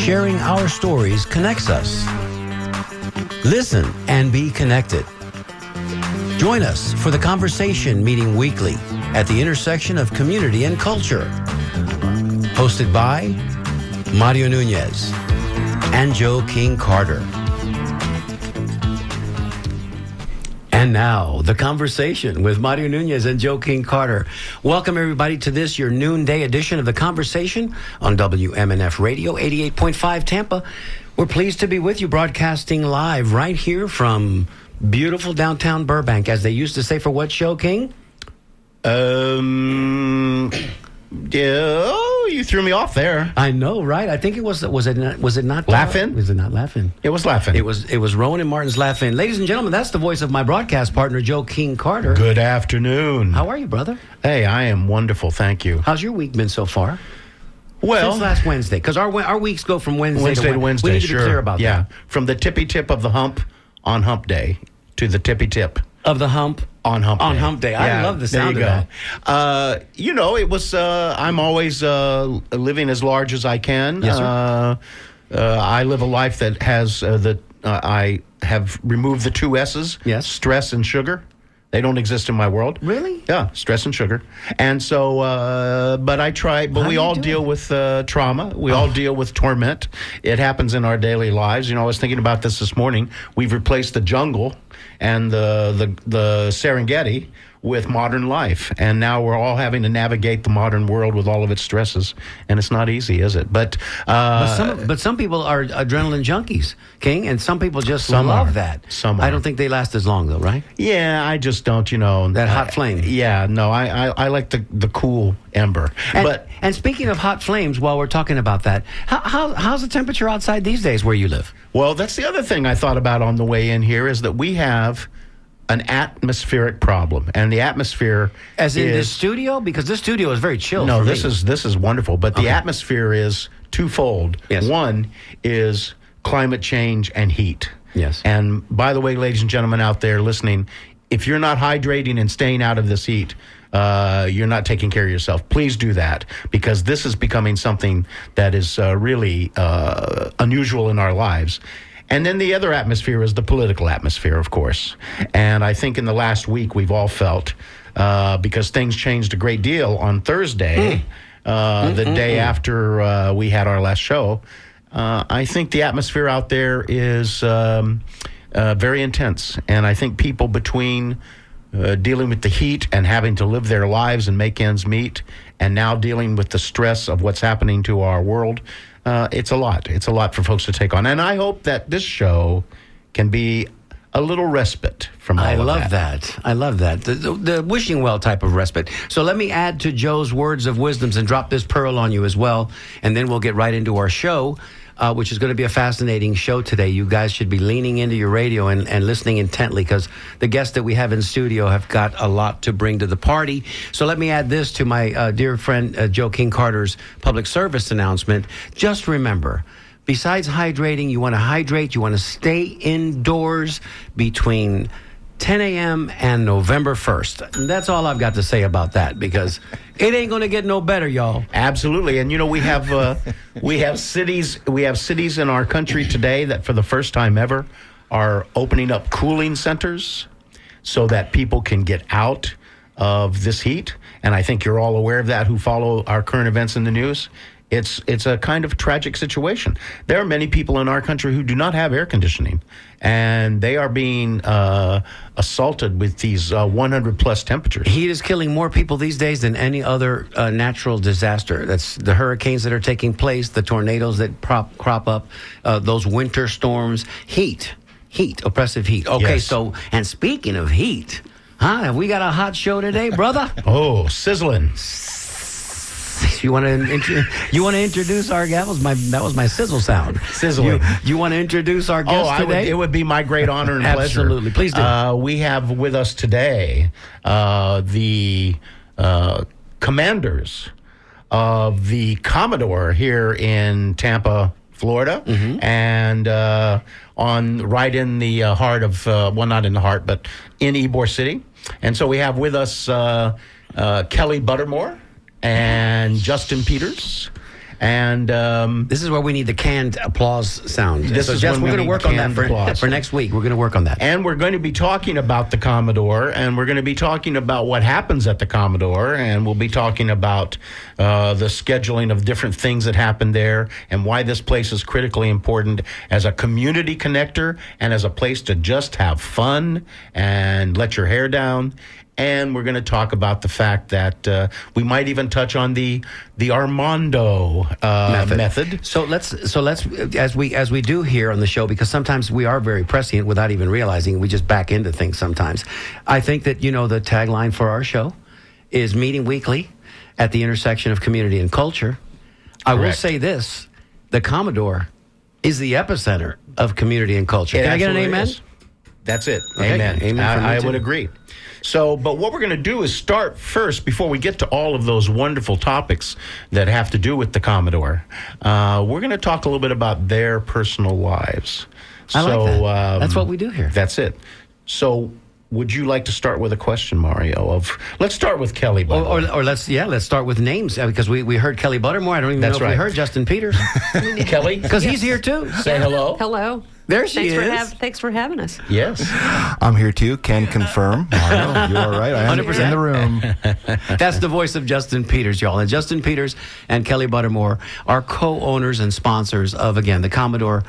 sharing our stories connects us. Listen and be connected. Join us for the conversation meeting weekly at the intersection of community and culture. Hosted by Mario Nunez and Joe King Carter. And now, the conversation with Mario Nunez and Joe King Carter. Welcome, everybody, to this, your noonday edition of The Conversation on WMNF Radio, 88.5 Tampa. We're pleased to be with you, broadcasting live right here from beautiful downtown Burbank, as they used to say for what show, King? You threw me off there. I know, right? I think it was it not Laughing? Was it not Laughing? It was Laughing. It was Rowan and Martin's Laughing. Ladies and gentlemen, that's the voice of my broadcast partner, Joe King Carter. Good afternoon. How are you, brother? Hey, I am wonderful, thank you. How's your week been so far? Well, since last Wednesday, because our weeks go from Wednesday to Wednesday. We need to sure. be clear about that. From the tippy tip of the hump on hump day to the tippy tip of the hump on hump day. On hump day. I love the sound of that. It was. I'm always living as large as I can. Yes, sir. I live a life that has I have removed the two S's. Yes. Stress and sugar. They don't exist in my world. Really? Yeah, stress and sugar. And so, but I try, but we all deal with trauma. We all deal with torment. It happens in our daily lives. I was thinking about this morning. We've replaced the jungle and the Serengeti with modern life. And now we're all having to navigate the modern world with all of its stresses. And it's not easy, is it? But some people are adrenaline junkies, King, and some people just love that. Some I don't think they last as long, though, right? Yeah, I just don't, That hot flame. Yeah, no, I like the cool ember. And speaking of hot flames, while we're talking about that, how's the temperature outside these days where you live? Well, that's the other thing I thought about on the way in here is that we have an atmospheric problem, and the atmosphere as in this studio, because this studio is very chill. No, for this me. is wonderful, but the atmosphere is twofold. Yes. One is climate change and heat. Yes. And by the way, ladies and gentlemen out there listening, if you're not hydrating and staying out of this heat, you're not taking care of yourself. Please do that, because this is becoming something that is really unusual in our lives. And then the other atmosphere is the political atmosphere, of course. And I think in the last week we've all felt, because things changed a great deal on Thursday, the day after we had our last show, I think the atmosphere out there is very intense. And I think people between dealing with the heat and having to live their lives and make ends meet, and now dealing with the stress of what's happening to our world, it's a lot. It's a lot for folks to take on. And I hope that this show can be a little respite from all of that. I love that. The wishing well type of respite. So let me add to Joe's words of wisdoms and drop this pearl on you as well, and then we'll get right into our show, which is going to be a fascinating show today. You guys should be leaning into your radio and listening intently, because the guests that we have in studio have got a lot to bring to the party. So let me add this to my dear friend Joe King Carter's public service announcement. Just remember, besides hydrating, you want to hydrate, you want to stay indoors between 10 a.m. and November 1st. And that's all I've got to say about that, because it ain't going to get no better, y'all. Absolutely. And we have cities in our country today that for the first time ever are opening up cooling centers so that people can get out of this heat. And I think you're all aware of that who follow our current events in the news. It's a kind of tragic situation. There are many people in our country who do not have air conditioning, and they are being assaulted with these 100-plus temperatures. Heat is killing more people these days than any other natural disaster. That's the hurricanes that are taking place, the tornadoes that crop up, those winter storms, heat, oppressive heat. Okay, Yes. So, and speaking of heat, have we got a hot show today, brother? Oh, sizzling. You want to introduce our guest? That was my sizzle sound. Sizzling. You want to introduce our guest today? It would be my great honor and pleasure. Absolutely. Please do. We have with us today the commanders of the Commodore here in Tampa, Florida, and right in the heart of, well, not in the heart, but in Ybor City. And so we have with us Kelly Buttermore and Justin Peters. And this is where we need the canned applause sound. This is Jess, when we're we going to need work on that canned applause. for next week. We're going to work on that. And we're going to be talking about the Commodore, and we're going to be talking about what happens at the Commodore, and we'll be talking about the scheduling of different things that happen there and why this place is critically important as a community connector and as a place to just have fun and let your hair down. And we're going to talk about the fact that we might even touch on the Armando method. So let's as we do here on the show, because sometimes we are very prescient without even realizing. We just back into things sometimes. I think that the tagline for our show is meeting weekly at the intersection of community and culture. I will say this: the Commodore is the epicenter of community and culture. Can I get an amen? Is. That's it. Okay. Amen. Amen. I would agree. So, but what we're going to do is start first, before we get to all of those wonderful topics that have to do with the Commodore. We're going to talk a little bit about their personal lives. I like that. That's what we do here. That's it. So, would you like to start with a question, Mario? Let's start with Kelly. Or let's start with names, because we heard Kelly Buttermore. I don't even know if we heard Justin Peters. Kelly, because he's here too. Say hello. Hello. There she is. Thanks for having us. Yes. I'm here too. Can confirm. Mario, you are right. I am 100% in the room. That's the voice of Justin Peters, y'all. And Justin Peters and Kelly Buttermore are co-owners and sponsors of, again, the Commodore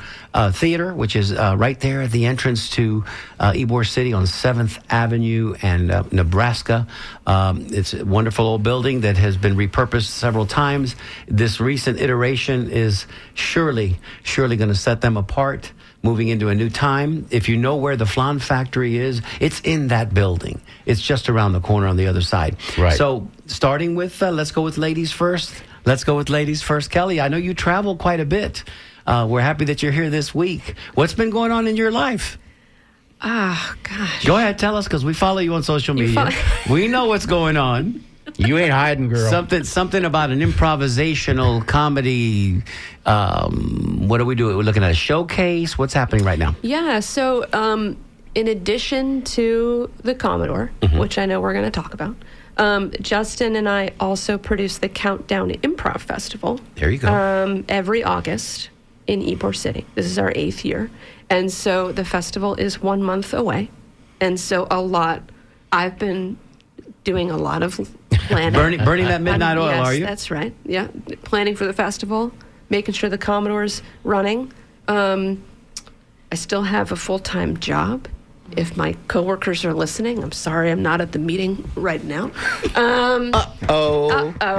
Theater, which is right there at the entrance to Ybor City on 7th Avenue and Nebraska. It's a wonderful old building that has been repurposed several times. This recent iteration is surely going to set them apart, moving into a new time. If you know where the Flan factory is, it's in that building. It's just around the corner on the other side. Right. So starting with, let's go with ladies first. Kelly, I know you travel quite a bit. We're happy that you're here this week. What's been going on in your life? Oh, gosh. Go ahead, tell us, because we follow you on social media. We know what's going on. You ain't hiding, girl. Something about an improvisational comedy. What do we do? We're looking at a showcase. What's happening right now? Yeah, so in addition to the Commodore, which I know we're going to talk about, Justin and I also produce the Countdown Improv Festival. There you go. Every August in Ybor City. This is our 8th year. And so the festival is 1 month away. And so I've been doing a lot of planning. Burning that midnight oil, yes, are you? That's right. Yeah. Planning for the festival, making sure the Commodore's running. I still have a full-time job. If my coworkers are listening, I'm sorry I'm not at the meeting right now. Uh-oh. No,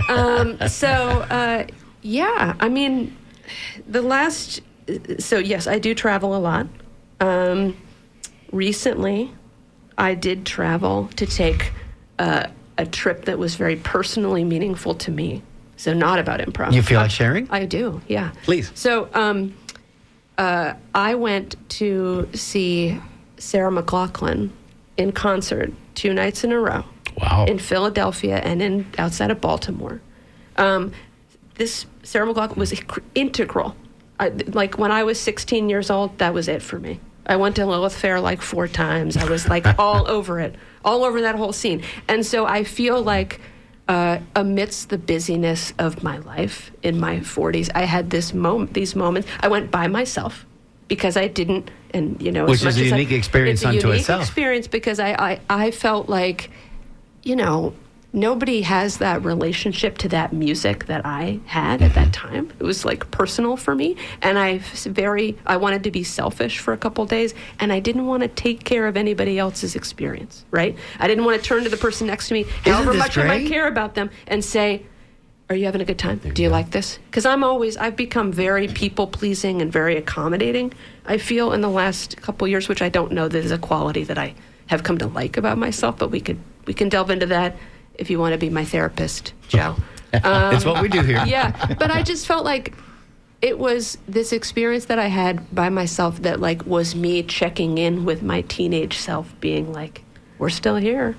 we're fine. Yeah, I mean, yes, I do travel a lot. Recently, I did travel to take a trip that was very personally meaningful to me. So not about improv. You feel like sharing? I do, yeah. Please. So I went to see Sarah McLachlan in concert 2 nights in a row. Wow. In Philadelphia and outside of Baltimore. This Sarah McLachlan was integral. Like when I was 16 years old, that was it for me. I went to Lilith Fair like 4 times. I was like all over it, all over that whole scene. And so I feel like amidst the busyness of my life in my 40s, I had these moments. I went by myself because I didn't, and which is a unique experience unto itself. It's a unique experience because I felt like, nobody has that relationship to that music that I had at that time. It was like personal for me, and I wanted to be selfish for a couple of days, and I didn't want to take care of anybody else's experience, right? I didn't want to turn to the person next to me, however much I might care about them, and say, are you having a good time? Do you like this? Because I've become very people-pleasing and very accommodating, I feel, in the last couple of years, which I don't know that is a quality that I have come to like about myself, but we can delve into that if you want to be my therapist, Joe. It's what we do here. Yeah, but I just felt like it was this experience that I had by myself that like was me checking in with my teenage self, being like, we're still here.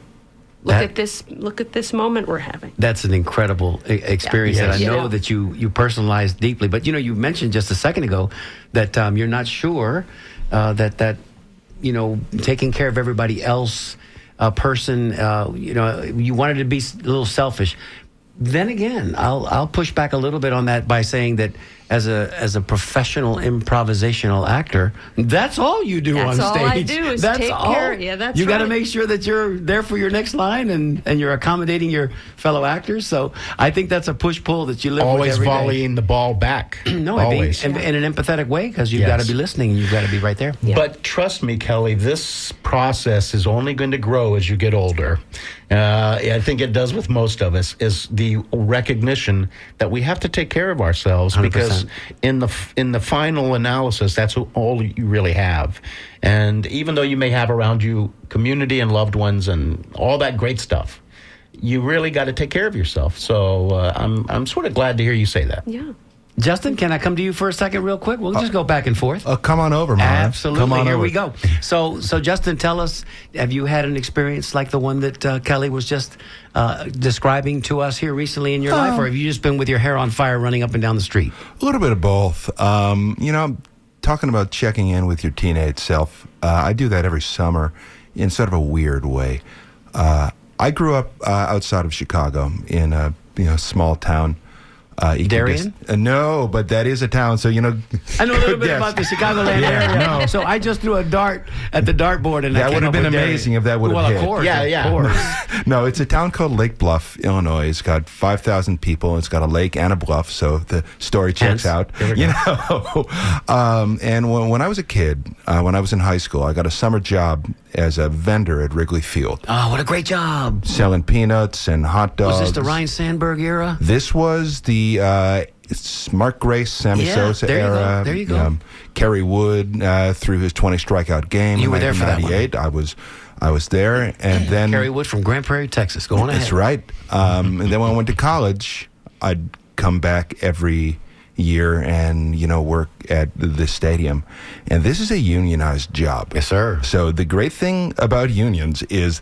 Look at this moment we're having. That's an incredible experience that I know that you personalized deeply. But you mentioned just a second ago that you're not sure that taking care of everybody else, a person, you wanted to be a little selfish. Then again, I'll push back a little bit on that by saying that as a professional improvisational actor, that's all you do on That's stage. all I do is that's take all. care. Yeah, that's you got to right. make sure that you're there for your next line and you're accommodating your fellow actors. So I think that's a push-pull that you live Always with every day. volleying the ball back. No, always. in an empathetic way, because you've got to Yes. be listening. You've got to be right there. Yeah. But trust me, Kelly, this process is only going to grow as you get older. I think it does with most of us, is the recognition that we have to take care of ourselves 100%. because in the final analysis, that's all you really have. And even though you may have around you community and loved ones and all that great stuff, you really got to take care of yourself. So I'm sort of glad to hear you say that. Yeah. Justin, can I come to you for a second real quick? We'll just go back and forth. Come on over, Mara. Absolutely. Come on Here over. we go. So Justin, tell us, have you had an experience like the one that Kelly was just describing to us here recently in your life, or have you just been with your hair on fire running up and down the street? A little bit of both. Talking about checking in with your teenage self, I do that every summer in sort of a weird way. I grew up outside of Chicago in a small town. Darien? No, but that is a town, so I know a little bit Yes. about the Chicagoland area. no. So I just threw a dart at the dartboard, and I That came would have up been with Darien. amazing if that would have well, hit. Of course, Yeah, of yeah. course. No, it's a town called Lake Bluff, Illinois. It's got 5,000 people. It's got a lake and a bluff, so the story checks Hence, out. there we go. And when I was a kid, when I was in high school, I got a summer job as a vendor at Wrigley Field, Oh, what a great job. selling peanuts and hot dogs. Was this the Ryan Sandberg era? This was the it's Mark Grace, Sammy Yeah, Sosa there you go, era. there you go. Kerry Wood threw his 20 strikeout game. You in were there for that one. 1998. I was there, and then Kerry Wood from Grand Prairie, Texas. Go on ahead. that's right. And then when I went to college, I'd come back every year and work at the stadium. And this is a unionized job. Yes, sir. So the great thing about unions is,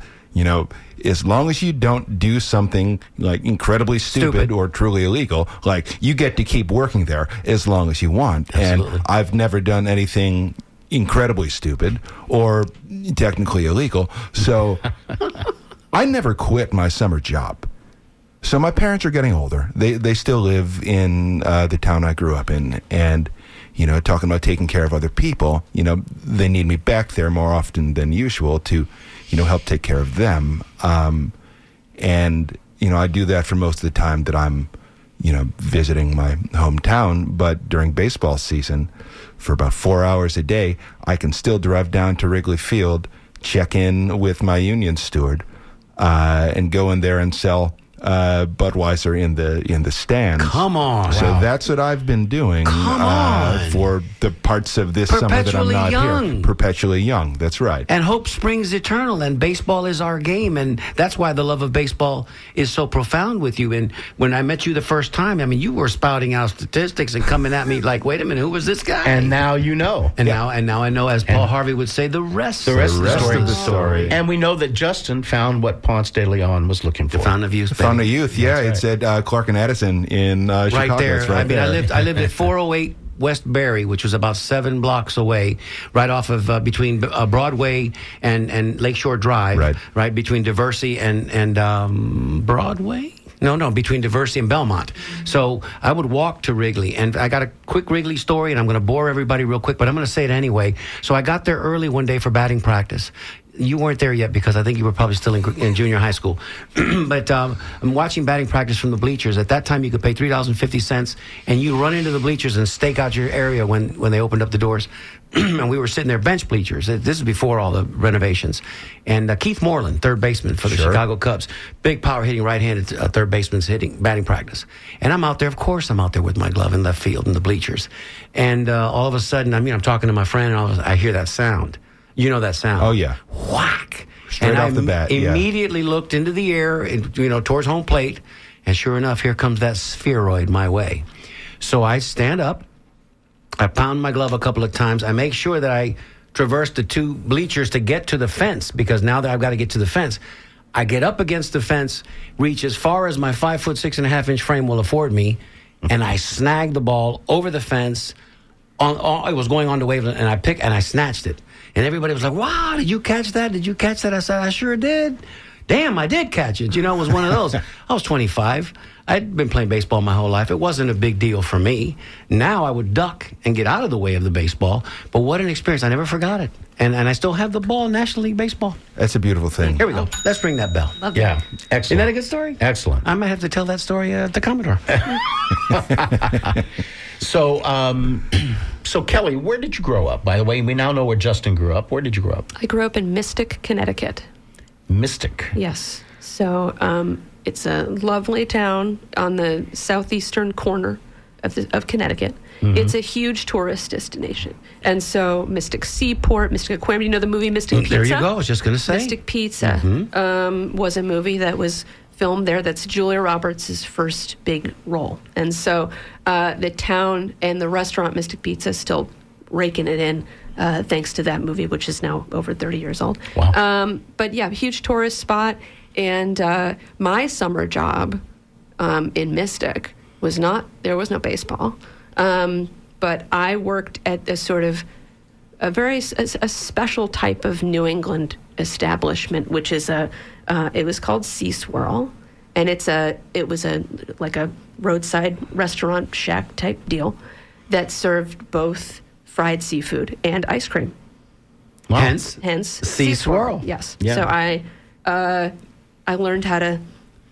as long as you don't do something like incredibly stupid or truly illegal, like you get to keep working there as long as you want. Absolutely. And I've never done anything incredibly stupid or technically illegal. So I never quit my summer job. So my parents are getting older. They still live in the town I grew up in. And, talking about taking care of other people, they need me back there more often than usual to, help take care of them. And, I do that for most of the time that I'm, visiting my hometown. But during baseball season, for about 4 hours a day, I can still drive down to Wrigley Field, check in with my union steward, and go in there and sell Budweiser in the stands. Come on. So Wow. that's what I've been doing Come on. for the parts of this summer that I'm Perpetually not young. here. Perpetually young. That's right. And hope springs eternal, and baseball is our game, and that's why the love of baseball is so profound with you. And when I met you the first time, I mean, you were spouting out statistics and coming at me like, "Wait a minute, who was this guy?" And now you know. and now I know, as Paul Harvey would say, the rest. The rest The rest of the story. And we know that Justin found what Ponce de Leon was looking for. The Fountain of Youth. Fountain of baby. Youth, yeah. That's It's at Clark and Addison in Chicago. Right there. It's right I mean, there. I lived at 408 West Berry, which was about 7 blocks away, right off of between Broadway and Lakeshore Drive, Right. between Diversey and Broadway. No, between Diversey and Belmont. So I would walk to Wrigley, and I got a quick Wrigley story, and I'm going to bore everybody real quick, but I'm going to say it anyway. So I got there early one day for batting practice. You weren't there yet because I think you were probably still in junior high school. But I'm watching batting practice from the bleachers. At that time, you could pay $3.50, and you run into the bleachers and stake out your area when they opened up the doors. And we were sitting there, bench bleachers. This is before all the renovations. And Keith Moreland, third baseman for the Chicago Cubs, big power hitting right-handed third baseman's hitting batting practice. And I'm out there, of course, I'm out there with my glove in left field in the bleachers. And all of a sudden, I'm talking to my friend, and all of a sudden, I hear that sound. You know that sound. Oh, yeah. Whack. Straight and off the bat, yeah. Immediately looked into the air, towards home plate, and sure enough, here comes that spheroid my way. So I stand up, I pound my glove a couple of times, I make sure that I traverse the 2 bleachers to get to the fence, because now that I've got to get to the fence, I get up against the fence, reach as far as my 5'6" 6.5" frame will afford me, and I snag the ball over the fence. It was going on to wave, and I snatched it. And everybody was like, "Wow, did you catch that? Did you catch that?" I said, "I sure did." damn, I did catch it. You know, it was one of those. I was 25. I'd been playing baseball my whole life. It wasn't a big deal for me. Now I would duck and get out of the way of the baseball. But what an experience. I never forgot it. And I still have the ball, National League Baseball. That's a beautiful thing. Here we go. Let's ring that bell. Love Yeah, that. excellent. Isn't that a good story? Excellent. I might have to tell that story at the Commodore. So, so Kelly, where did you grow up? By the way, we now know where Justin grew up. Where did you grow up? I grew up in Mystic, Connecticut. Mystic. Yes. So it's a lovely town on the southeastern corner of Connecticut. Mm-hmm. It's a huge tourist destination. And so Mystic Seaport, Mystic Aquarium, you know the movie Mystic Pizza? There you go. I was just going to say. Mystic Pizza was a movie that was filmed there. That's Julia Roberts' first big role. And so the town and the restaurant Mystic Pizza is still raking it in thanks to that movie, which is now over 30 years old. Wow. But yeah, huge tourist spot. And my summer job in Mystic was there was no baseball. But I worked at a sort of a special type of New England establishment, which is it was called Sea Swirl. And it was like a roadside restaurant shack type deal that served both fried seafood and ice cream. Wow. Hence, Sea Swirl. Yes. Yeah. So I learned how to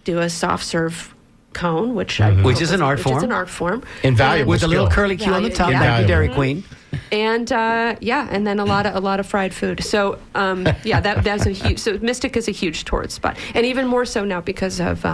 do a soft serve cone, which Which is an art form. Which is an art form. Invaluable With a little skill. curly Q on the top. Yeah. Thank you, Dairy Invaluable. Queen. And and then a lot of fried food. So that's a huge. So Mystic is a huge tourist spot, and even more so now because of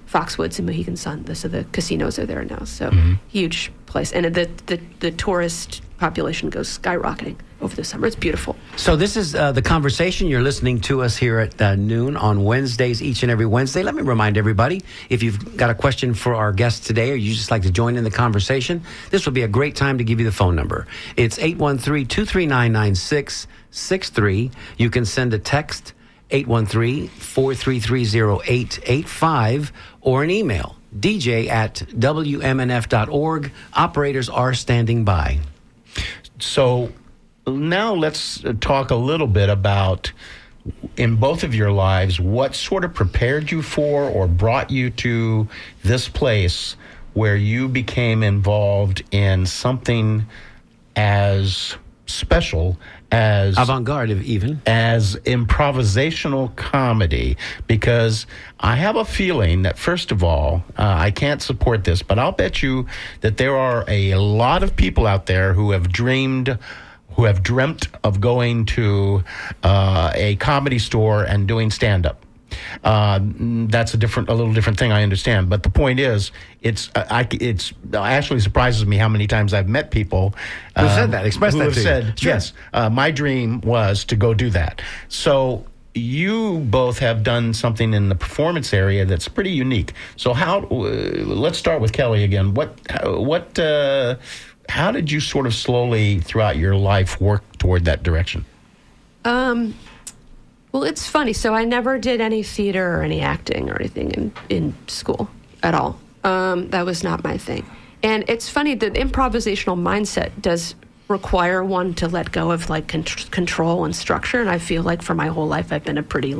Foxwoods and Mohegan Sun. So the casinos are there now. So huge place, and the tourist population goes skyrocketing over the summer. It's beautiful. So this is The Conversation. You're listening to us here at noon on Wednesdays, each and every Wednesday. Let me remind everybody, if you've got a question for our guest today or you just like to join in the conversation, this will be a great time to give you the phone number. It's 813-239-9663. You can send a text, 813-433-0885, or an email, dj@wmnf.org. Operators are standing by. So now let's talk a little bit about, in both of your lives, what sort of prepared you for or brought you to this place where you became involved in something as special as Avant-garde, even. as improvisational comedy, because I have a feeling that, first of all, I can't support this, but I'll bet you that there are a lot of people out there who have dreamt of going to a comedy store and doing stand-up. That's a little different thing, I understand. But the point is, it actually surprises me how many times I've met people Who said that? Expressed who that have to you. said, Sure. yes, my dream was to go do that. So you both have done something in the performance area that's pretty unique. So let's start with Kelly again. How did you sort of slowly throughout your life work toward that direction? Well, it's funny. So I never did any theater or any acting or anything in school at all. That was not my thing. And it's funny, the improvisational mindset does require one to let go of like control and structure. And I feel like for my whole life, I've been a pretty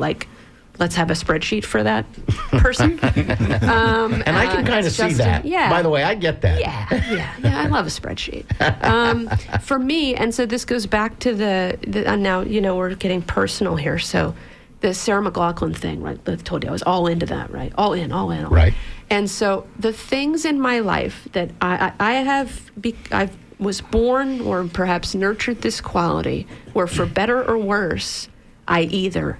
let's have a spreadsheet for that person. And I can kind of see that. Yeah. By the way, I get that. Yeah, I love a spreadsheet. For me, and so this goes back to and now, we're getting personal here. So the Sarah McLachlan thing, right? I told you I was all into that, right? All in. Right. And so the things in my life that I was born or perhaps nurtured this quality where for better or worse, I either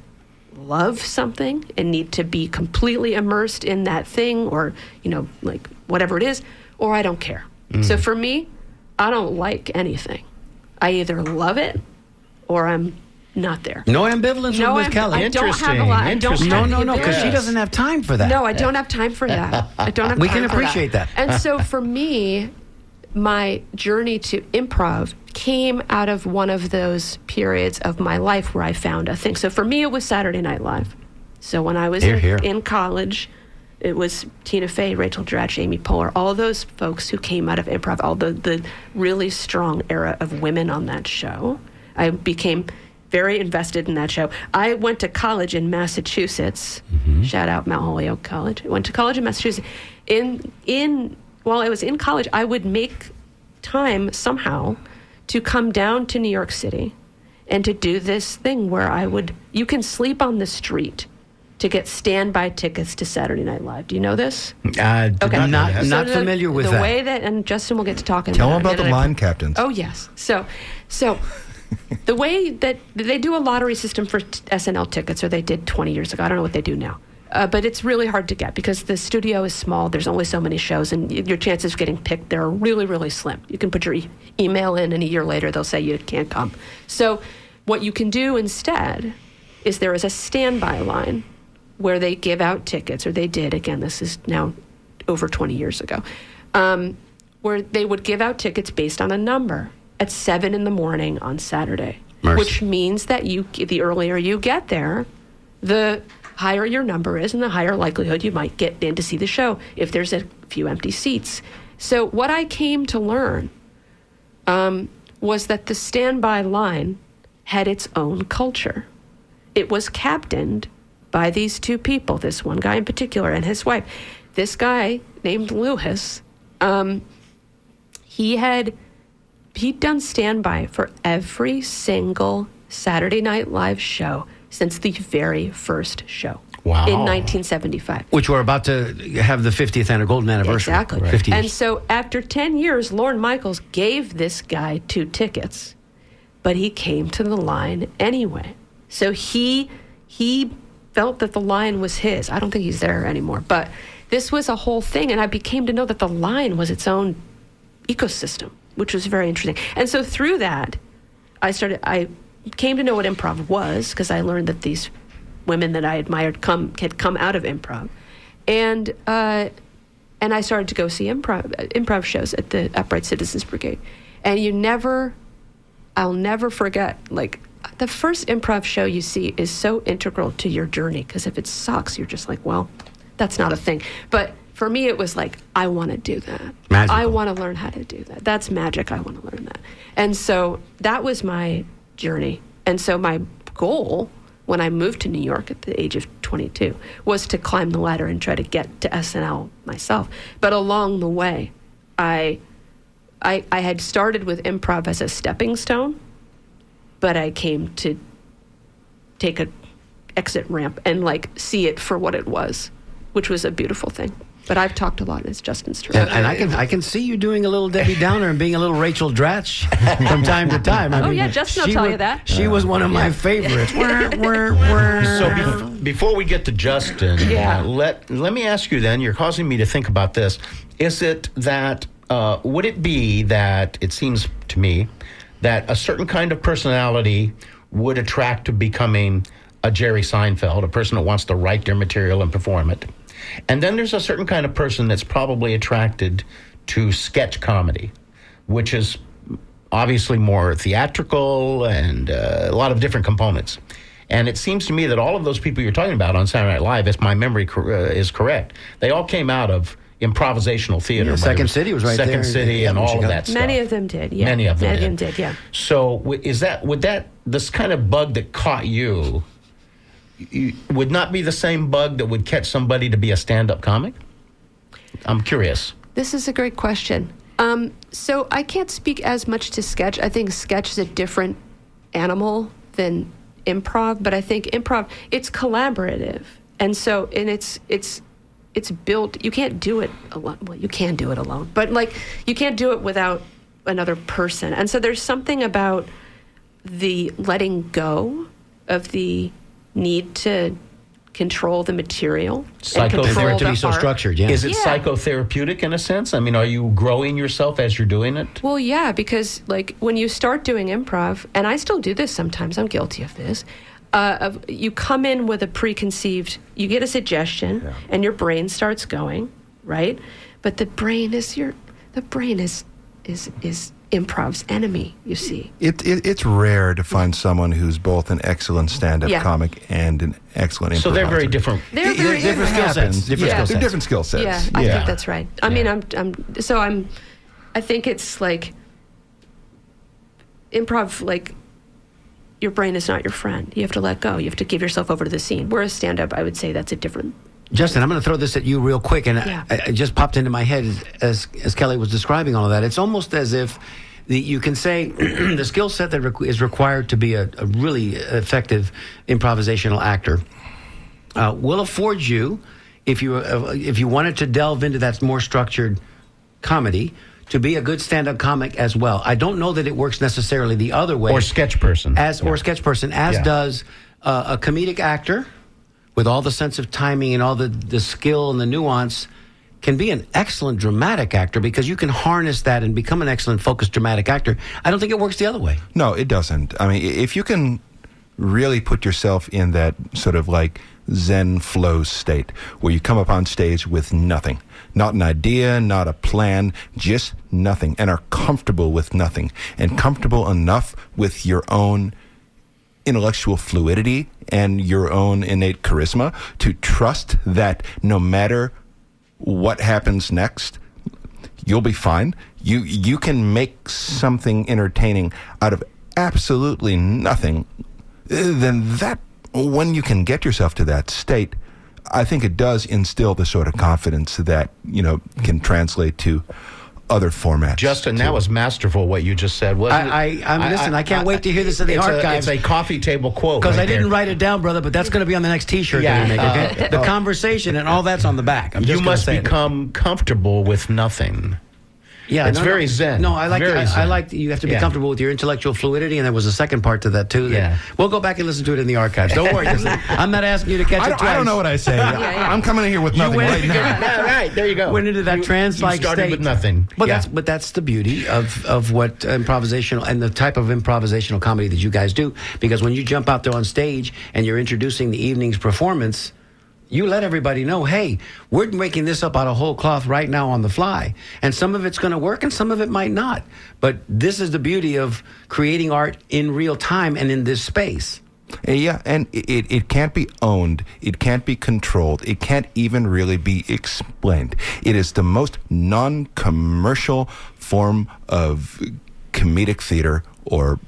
love something and need to be completely immersed in that thing or, like whatever it is, or I don't care. So for me, I don't like anything. I either love it or I'm not there. No ambivalence with Miss Kelly. I don't have a lot. I don't Interesting. have No, the because she ability. doesn't have time for that. No, I don't have time for that. I don't have We time can for appreciate that. And so for me, my journey to improv came out of one of those periods of my life where I found a thing. So for me, it was Saturday Night Live. So when I was in college, it was Tina Fey, Rachel Dratch, Amy Poehler, all those folks who came out of improv, all the really strong era of women on that show. I became very invested in that show. I went to college in Massachusetts. Shout out Mount Holyoke College. I went to college in Massachusetts. While I was in college, I would make time somehow to come down to New York City and to do this thing where you can sleep on the street to get standby tickets to Saturday Night Live. Do you know this? Okay. I'm not familiar with that. The way that, and Justin will get to talking Tell about them about the line captains. Oh, yes. So the way that they do a lottery system for SNL tickets, or they did 20 years ago. I don't know what they do now. But it's really hard to get because the studio is small. There's only so many shows, and your chances of getting picked, they're really, really slim. You can put your email in, and a year later, they'll say you can't come. So what you can do instead is there is a standby line where they give out tickets, or they did. Again, this is now over 20 years ago, where they would give out tickets based on a number at 7 in the morning on Saturday, which means that the earlier you get there, the higher your number is and the higher likelihood you might get in to see the show if there's a few empty seats. So what I came to learn was that the standby line had its own culture. It was captained by these two people, this one guy in particular and his wife. This guy named Lewis, he'd done standby for every single Saturday Night Live show since the very first show. Wow. In 1975. Which we're about to have the 50th golden anniversary. Exactly. Right. 50 years. And so after 10 years, Lorne Michaels gave this guy 2 tickets, but he came to the line anyway. So he felt that the line was his. I don't think he's there anymore, but this was a whole thing, and I became to know that the line was its own ecosystem, which was very interesting. And so through that, I came to know what improv was, because I learned that these women that I admired had come out of improv, and I started to go see improv shows at the Upright Citizens Brigade, and I'll never forget, like, the first improv show you see is so integral to your journey, because if it sucks, you're just like, well, that's not a thing. But for me, it was like, I want to do that. Magical. I want to learn how to do that. That's magic. I want to learn that. And so that was my journey. And so my goal when I moved to New York at the age of 22 was to climb the ladder and try to get to SNL myself. But along the way, I had started with improv as a stepping stone, but I came to take an exit ramp and like see it for what it was, which was a beautiful thing. But I've talked a lot, as Justin's true. And I can see you doing a little Debbie Downer and being a little Rachel Dratch from time to time. I mean, yeah, Justin will tell you that. She was one of my favorites. So before we get to Justin, Yeah. let me ask you then, you're causing me to think about this. Is it that, would it be that, it seems to me, that a certain kind of personality would attract to becoming a Jerry Seinfeld, a person that wants to write their material and perform it? And then there's a certain kind of person that's probably attracted to sketch comedy, which is obviously more theatrical and a lot of different components. And it seems to me that all of those people you're talking about on Saturday Night Live, if my memory is correct, they all came out of improvisational theater. Yeah, Second City was right there. Second City and all of that stuff. Many of them did, yeah. Many of them did, yeah. So this kind of bug that caught you would not be the same bug that would catch somebody to be a stand-up comic? I'm curious. This is a great question. So I can't speak as much to sketch. I think sketch is a different animal than improv, but I think improv, it's collaborative. And so, and it's built, you can't do it alone. Well, you can do it alone, but like, you can't do it without another person. And so there's something about the letting go of the need to control the material. For it to be so structured, yeah. Is it psychotherapeutic in a sense? I mean, are you growing yourself as you're doing it? Well, yeah, because like when you start doing improv, and I still do this sometimes, I'm guilty of this, you come in with a preconceived, you get a suggestion, and your brain starts going, right? But the brain is improv's enemy, you see. It's rare to find someone who's both an excellent stand-up comic and an excellent improviser. So they're very different. They're very different skill sets. They're different skill sets. Yeah, I think that's right. I mean, I think it's like improv, like your brain is not your friend. You have to let go. You have to give yourself over to the scene. Whereas stand-up, I would say that's a different. Justin, I'm going to throw this at you real quick, and it just popped into my head as Kelly was describing all of that. It's almost as if you can say the skill set that is required to be a really effective improvisational actor will afford you, if you wanted to delve into that more structured comedy, to be a good stand-up comic as well. I don't know that it works necessarily the other way. Or sketch person. Or sketch person, as does a comedic actor with all the sense of timing and all the skill and the nuance can be an excellent dramatic actor, because you can harness that and become an excellent focused dramatic actor. I don't think it works the other way. No, it doesn't. I mean, if you can really put yourself in that sort of like Zen flow state where you come up on stage with nothing, not an idea, not a plan, just nothing, and are comfortable with nothing, and comfortable enough with your own intellectual fluidity and your own innate charisma to trust that no matter what happens next, you'll be fine. You can make something entertaining out of absolutely nothing. Then that, when you can get yourself to that state, I think it does instill the sort of confidence that, can translate to other formats. Justin, that was masterful what you just said, wasn't it? I can't wait to hear this in the archives. It's a coffee table quote. Because I didn't write it down, brother, but that's going to be on the next T-shirt that we make, okay? The conversation and all that's on the back. You must become comfortable with nothing. Yeah, it's very zen. No, I like very zen. I like you have to be comfortable with your intellectual fluidity, and there was a second part to that too. We'll go back and listen to it in the archives. Don't worry, I'm not asking you to catch it twice. I don't know what I say. I'm coming in here with nothing right now. Yeah, right, there you go. Went into that trance-like state. Started with nothing. But that's the beauty of what improvisational and the type of improvisational comedy that you guys do. Because when you jump out there on stage and you're introducing the evening's performance, you let everybody know, hey, we're making this up out of whole cloth right now on the fly. And some of it's going to work and some of it might not. But this is the beauty of creating art in real time and in this space. Yeah, and it can't be owned. It can't be controlled. It can't even really be explained. It is the most non-commercial form of comedic theater or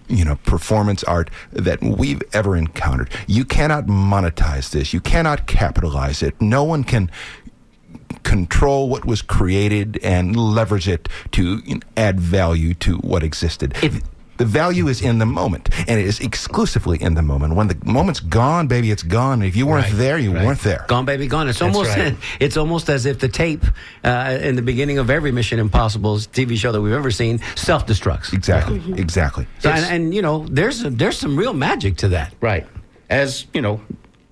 performance art that we've ever encountered. You cannot monetize this. You cannot capitalize it. No one can control what was created and leverage it to add value to what existed. The value is in the moment, and it is exclusively in the moment. When the moment's gone, baby, it's gone. If you weren't there, you weren't there. Gone, baby, gone. It's almost as if the tape in the beginning of every Mission Impossible TV show that we've ever seen self-destructs. Exactly, exactly. So, and there's some real magic to that. Right. As,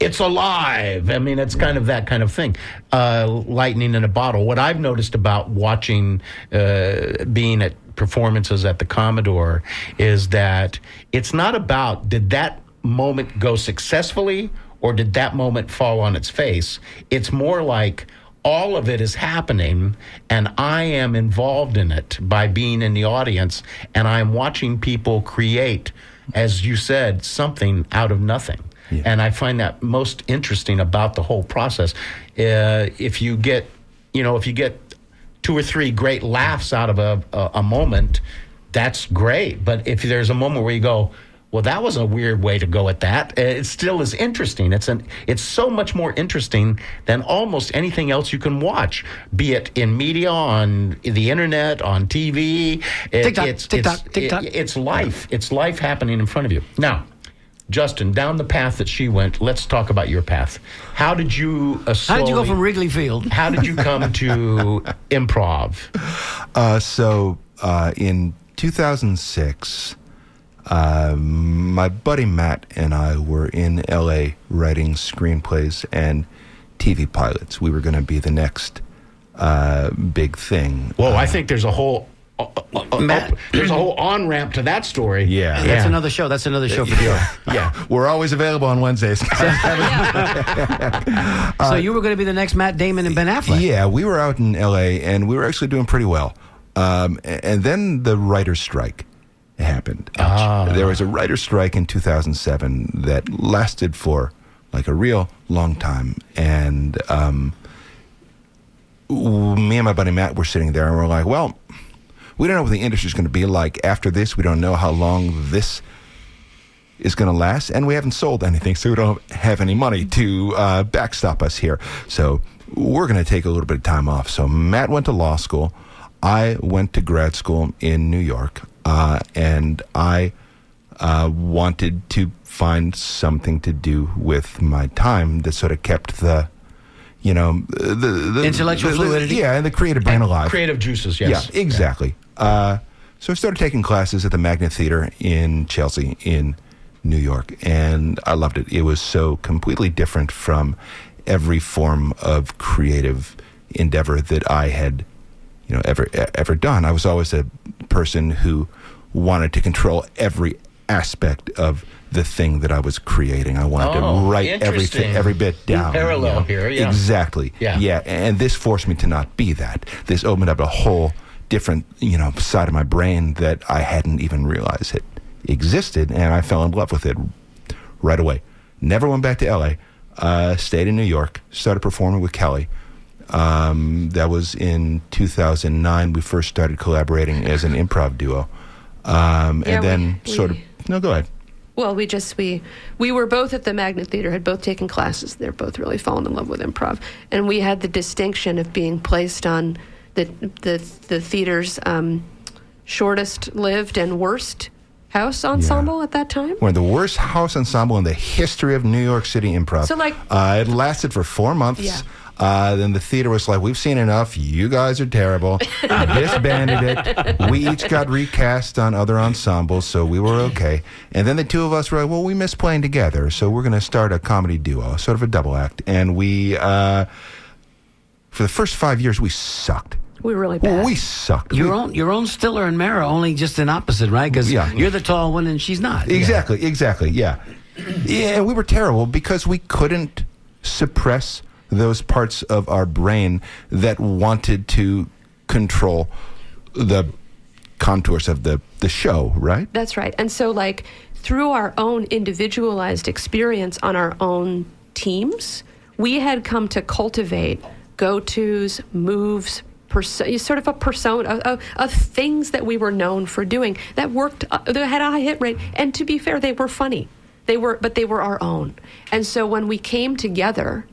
it's alive. I mean, it's kind of that kind of thing. Lightning in a bottle. What I've noticed about watching, being at performances at the Commodore, is that it's not about did that moment go successfully or did that moment fall on its face. It's more like all of it is happening and I am involved in it by being in the audience, and I'm watching people create, as you said, something out of nothing. Yeah. And I find that most interesting about the whole process. If you get 2 or 3 great laughs out of a moment, that's great. But if there's a moment where you go, well, that was a weird way to go at that, it still is interesting. It's so much more interesting than almost anything else you can watch, be it in media, on the internet, on TV. TikTok. It's life. It's life happening in front of you. Now, Justin, down the path that she went, let's talk about your path. How did you go from Wrigley Field? How did you come to improv? So in 2006, my buddy Matt and I were in L.A. writing screenplays and TV pilots. We were going to be the next big thing. Whoa, I think there's a whole... there's a whole on-ramp to that story. Yeah. That's another show. That's another show for you. Yeah. We're always available on Wednesdays. So you were going to be the next Matt Damon and Ben Affleck. Yeah, we were out in L.A. and we were actually doing pretty well. And then the writer's strike happened. There was a writer's strike in 2007 that lasted for like a real long time. And me and my buddy Matt were sitting there and we're like, well, we don't know what the industry's going to be like after this. We don't know how long this is going to last, and we haven't sold anything, so we don't have any money to backstop us here. So we're going to take a little bit of time off. So Matt went to law school. I went to grad school in New York, and I wanted to find something to do with my time that sort of kept the intellectual fluidity. Yeah, and the creative brain alive. Creative juices, yes. Yeah, exactly. So I started taking classes at the Magnet Theater in Chelsea in New York, and I loved it. It was so completely different from every form of creative endeavor that I had, ever done. I was always a person who wanted to control every aspect of the thing that I was creating. I wanted to write everything, every bit down. Parallel here, yeah. Exactly. Yeah. And this forced me to not be that. This opened up a whole different, side of my brain that I hadn't even realized it existed, and I fell in love with it right away. Never went back to LA. Stayed in New York. Started performing with Kelly. That was in 2009. We first started collaborating as an improv duo. No, go ahead. Well, we were both at the Magnet Theater, had both taken classes. They're both really fallen in love with improv, and we had the distinction of being placed on the theater's shortest lived and worst house ensemble at that time. We're the worst house ensemble in the history of New York City improv. So, it lasted for 4 months. Yeah. Then the theater was like, we've seen enough. You guys are terrible. Disbanded it. We each got recast on other ensembles, so we were okay. And then the two of us were like, well, we miss playing together, so we're going to start a comedy duo, sort of a double act. And we, for the first 5 years, we sucked. We were really bad. Well, we sucked. Your own Stiller and Mara, only just an opposite, right? Because you're the tall one and she's not. Exactly, yeah. Yeah, we were terrible because we couldn't suppress those parts of our brain that wanted to control the contours of the show, right? That's right. And so, through our own individualized experience on our own teams, we had come to cultivate go-tos, moves, sort of a persona of things that we were known for doing that worked, that had a high hit rate. And to be fair, they were funny. But they were our own. And so when we came together,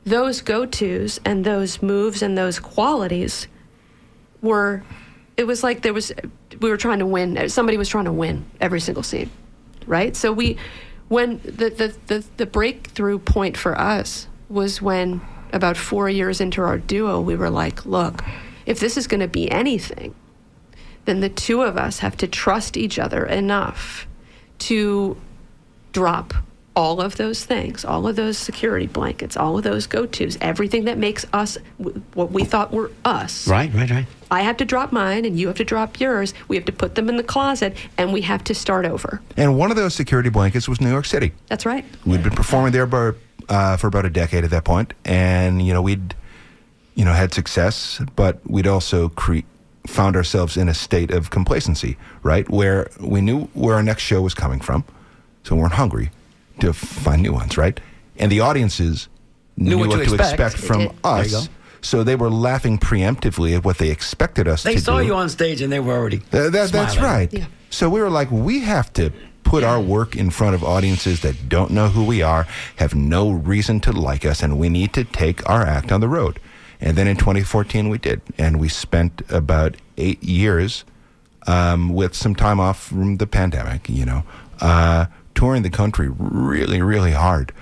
those go-tos and those moves and those qualities it was like we were trying to win. Somebody was trying to win every single scene, right? So when the breakthrough point for us was when about 4 years into our duo, we were like, look, if this is going to be anything, then the two of us have to trust each other enough to drop all of those things, all of those security blankets, all of those go-tos, everything that makes us what we thought were us. Right. I have to drop mine, and you have to drop yours. We have to put them in the closet, and we have to start over. And one of those security blankets was New York City. That's right. We'd been performing there for about a decade at that point, and we'd had success, but we'd also found ourselves in a state of complacency, right, where we knew where our next show was coming from, so we weren't hungry to find new ones, right? And the audiences knew what to expect from us. So they were laughing preemptively at what they expected us to do. They saw you on stage and they were already That's right. Yeah. So we were like, we have to put our work in front of audiences that don't know who we are, have no reason to like us, and we need to take our act on the road. And then in 2014 we did. And we spent about 8 years with some time off from the pandemic, touring the country really, really hard,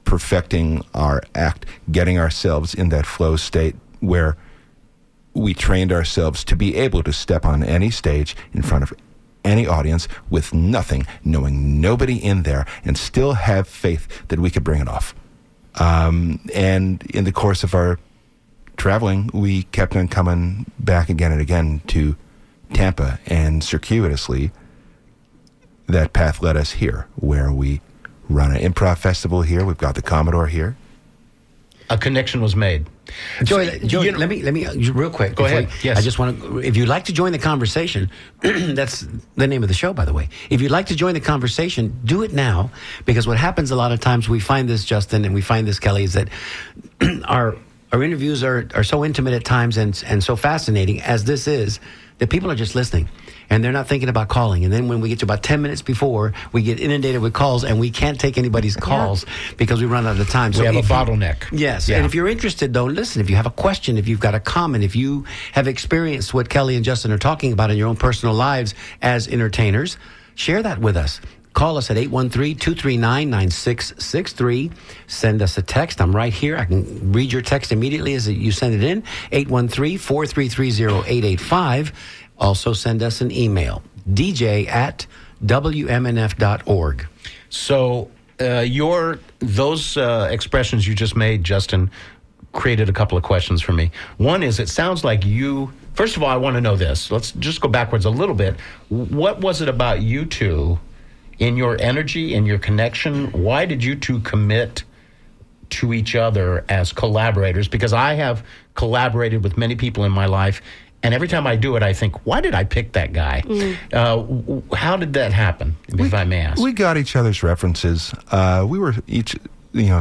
perfecting our act, getting ourselves in that flow state where we trained ourselves to be able to step on any stage in front of any audience with nothing, knowing nobody in there, and still have faith that we could bring it off. And in the course of our traveling, we kept on coming back again and again to Tampa, and circuitously, that path led us here, where we run an improv festival here. We've got the Commodore here. A connection was made. Joey, let me real quick. Go ahead. Yes. I just want to. If you'd like to join the conversation, that's the name of the show, by the way. If you'd like to join the conversation, do it now, because what happens a lot of times, we find this, Justin, and we find this, Kelly, is that Our interviews are so intimate at times and so fascinating as this is, that people are just listening and they're not thinking about calling. And then when we get to about 10 minutes before, we get inundated with calls and we can't take anybody's calls because we run out of time. We have a bottleneck. Yes. Yeah. And if you're interested, though, listen, if you have a question, if you've got a comment, if you have experienced what Kelly and Justin are talking about in your own personal lives as entertainers, share that with us. Call us at 813-239-9663. Send us a text. I'm right here. I can read your text immediately as you send it in. 813-433-0885. Also send us an email. dj@wmnf.org. So those expressions you just made, Justin, created a couple of questions for me. One is, it sounds like you... First of all, I want to know this. Let's just go backwards a little bit. What was it about you two... in your energy and your connection, why did you two commit to each other as collaborators? Because I have collaborated with many people in my life, and every time I do it, I think, why did I pick that guy? How did that happen, if I may ask? We got each other's references. We were each,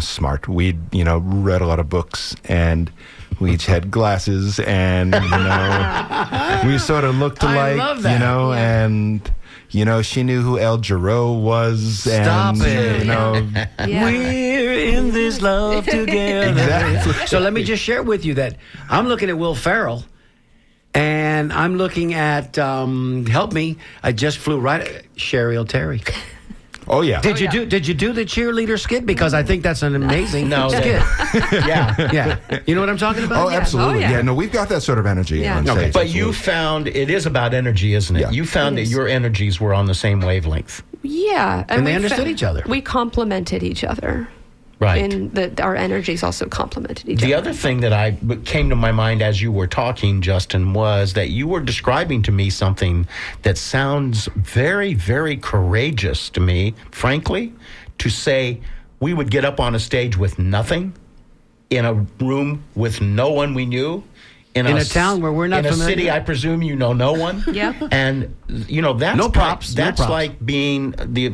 smart. We'd, read a lot of books, and we each had glasses, and, we sort of looked alike, love that. and... she knew who El Giro was. Stop it. Yeah. We're in this love together. Exactly. So let me just share with you that I'm looking at Will Ferrell, and I'm looking at, help me, I just flew right, Cheryl Terry. Oh, yeah. Did you do the cheerleader skit? Because I think that's an amazing skit. Yeah. You know what I'm talking about? Oh, absolutely. Oh, yeah. Yeah, no, we've got that sort of energy Yeah. on stage. But absolutely. you found it is about energy, isn't it? Yeah. You found that your energies were on the same wavelength. Yeah. And they we understood each other. We complemented each other. Right. And our energies also complemented each The other. other thing that came to my mind as you were talking, Justin, was that you were describing to me something that sounds very, very courageous to me, frankly, to say we would get up on a stage with nothing, in a room with no one we knew, in a town where we're not in familiar. a city I presume you know no one. Yeah. And that's No props, no That's props. like being the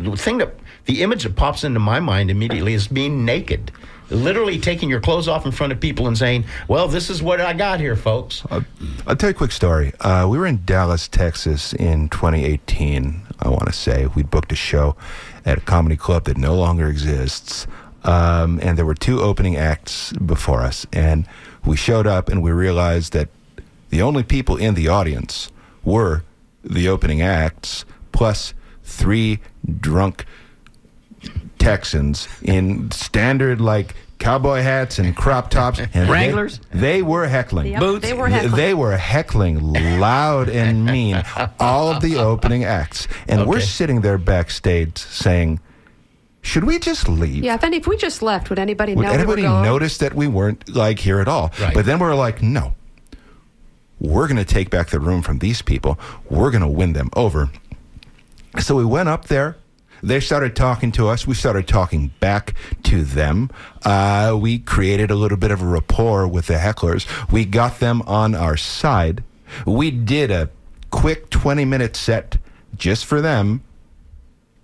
image that pops into my mind immediately is being naked. Literally taking your clothes off in front of people and saying, well, this is what I got here, folks. I'll tell you a quick story. We were in Dallas, Texas in 2018, I want to say. We booked a show at a comedy club that no longer exists. And there were two opening acts before us. And we showed up and we realized that the only people in the audience were the opening acts plus three drunk Texans in standard cowboy hats and crop tops and Wranglers? They were heckling. Yep, Boots? They were heckling. They were heckling loud and mean all of the opening acts. And we're sitting there backstage saying, should we just leave? Yeah, if we just left, would anybody Would know anybody we were gone? notice that we weren't here at all? Right. But then we're like, no. We're going to take back the room from these people. We're going to win them over. So we went up there. They started talking to us. We started talking back to them. We created a little bit of a rapport with the hecklers. We got them on our side. We did a quick 20-minute set just for them.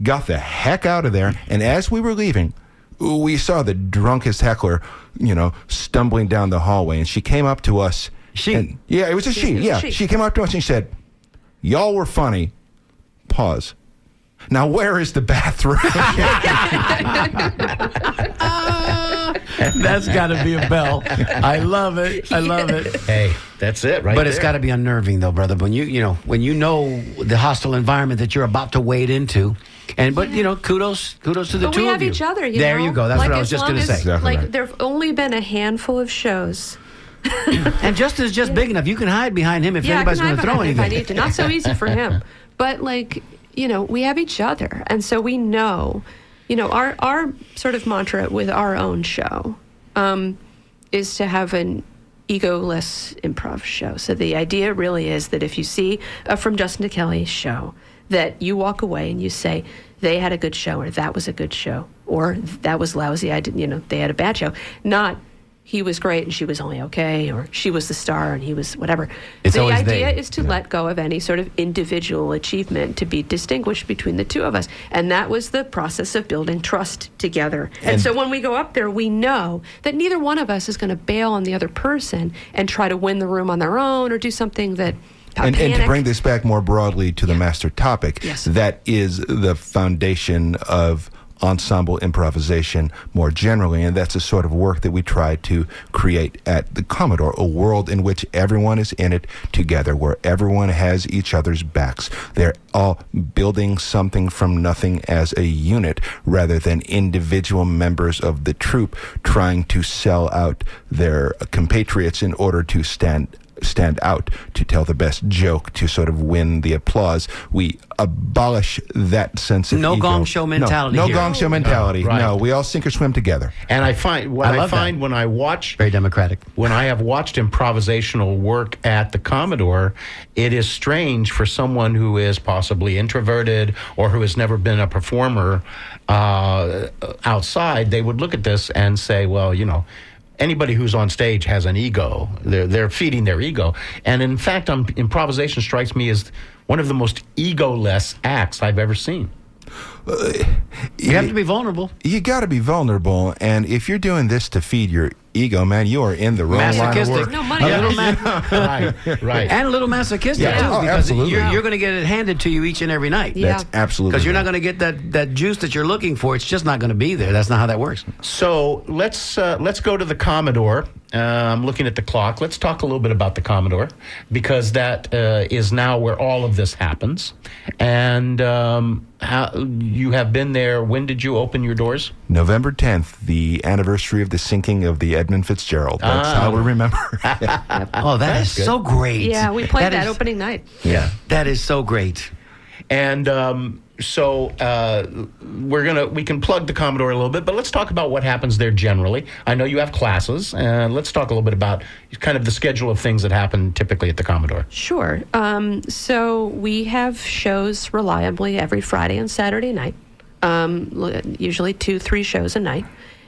Got the heck out of there. And as we were leaving, we saw the drunkest heckler, stumbling down the hallway. And she came up to us. She? Yeah, it was a she. Yeah, she came up to us and she said, y'all were funny. Pause. Now, where is the bathroom? That's got to be a bell. I love it. I love it. Hey, that's it, right? But it's there. got to be unnerving, though, brother. When when you know the hostile environment that you're about to wade into, but kudos to the But two of you. we have each other. There you go. That's what I was just going to say. Exactly right. There've only been a handful of shows. And Justin is just big enough. You can hide behind him if anybody's I can going to hide throw behind him anything. if I need to. Not so easy for him. But we have each other, and so we know. Our sort of mantra with our own show is to have an egoless improv show. So the idea really is that if you see a From Justin to Kelly show, that you walk away and you say, they had a good show, or that was a good show, or that was lousy, they had a bad show. Not, he was great and she was only okay, or she was the star and he was whatever. It's the always idea they. is to let go of any sort of individual achievement, to be distinguished between the two of us. And that was the process of building trust together. And so when we go up there, we know that neither one of us is going to bail on the other person and try to win the room on their own or do something that And to bring this back more broadly to the master topic, Yes. that is the foundation of ensemble improvisation more generally, and that's the sort of work that we try to create at the Commodore, a world in which everyone is in it together, where everyone has each other's backs. They're all building something from nothing as a unit, rather than individual members of the troupe trying to sell out their compatriots in order to stand out, to tell the best joke, to sort of win the applause. We abolish that sense of No ego. gong show mentality No here. gong show mentality. Right. No, we all sink or swim together. And I find I love that. when I watch Very democratic. when I have watched improvisational work at the Commodore, it is strange for someone who is possibly introverted or who has never been a performer outside. They would look at this and say, well, anybody who's on stage has an ego. They're feeding their ego. And in fact, improvisation strikes me as one of the most egoless acts I've ever seen. You have to be vulnerable. You got to be vulnerable, and if you're doing this to feed your ego, man, you are in the wrong line of Masochistic. work. No money. A little Right. And a little masochistic, Yeah. too, Oh, because absolutely. you're going to get it handed to you each and every night. Yeah. That's absolutely Because you're not right. going to get that juice that you're looking for. It's just not going to be there. That's not how that works. So let's go to the Commodore. I'm looking at the clock. Let's talk a little bit about the Commodore, because that is now where all of this happens. And how you have been there. When did you open your doors? November 10th, the anniversary of the sinking of the Edmund Fitzgerald. That's how we remember. Oh, that is so great. Yeah, we played that is- opening night. Yeah, that is so great. And so we can plug the Commodore a little bit, but let's talk about what happens there generally. I know you have classes, and let's talk a little bit about kind of the schedule of things that happen typically at the Commodore. Sure. So we have shows reliably every Friday and Saturday night, usually 2-3 shows a night.